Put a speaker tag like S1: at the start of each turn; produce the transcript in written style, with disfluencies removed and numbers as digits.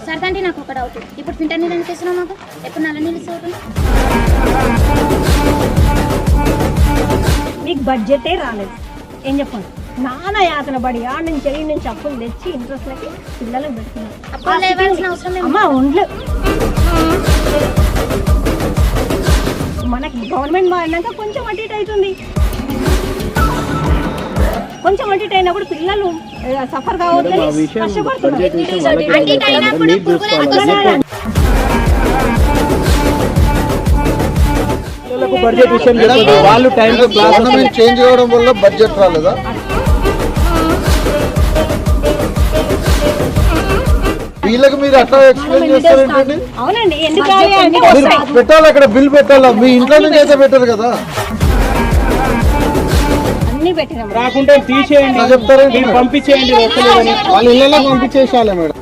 S1: సరదండి నాకు ఒక డౌట్, ఇప్పుడు ఫిల్టర్ నీళ్ళు ఎందుకు ఇస్తున్నావు మాకు? ఎప్పుడు నల్ల నీళ్ళు ఇస్తావు?
S2: మీకు బడ్జెటే రాలేదు, ఏం చెప్పండి? నాన్న యాతన పడి ఆడ నుంచి వెళ్ళి నుంచి అప్పులు తెచ్చి ఇంట్రెస్ట్లకి పిల్లలకు పెడుతున్నారు. అమ్మ ఒండ్లు మనకి గవర్నమెంట్ మారినాక కొంచెం అటు ఇటు అవుతుంది. కొంచెం అటు ఇటు అయినప్పుడు పిల్లలు సఫర్ కావద్దని కష్టపడుతున్నారు.
S3: వాళ్ళు గవర్నమెంట్ చేంజ్ అవ్వడం వల్ల బడ్జెట్ రాలేదా? వీళ్ళకి మీరు అట్లా ఎక్స్ప్లెయిన్ చేస్తారేంటండి?
S2: అవునండి, ఎందుకు
S3: పెట్టాలి, అక్కడ బిల్ పెట్టాలా? మీ ఇంట్లో నుంచి అయితే పెట్టారు కదా,
S2: అన్ని పెట్టినాం.
S4: రాకుంటే తీసేయండి,
S3: చెప్తారా?
S4: పంపించేయండి,
S3: వాళ్ళ ఇళ్ళలో పంపించేసాలే మేడం.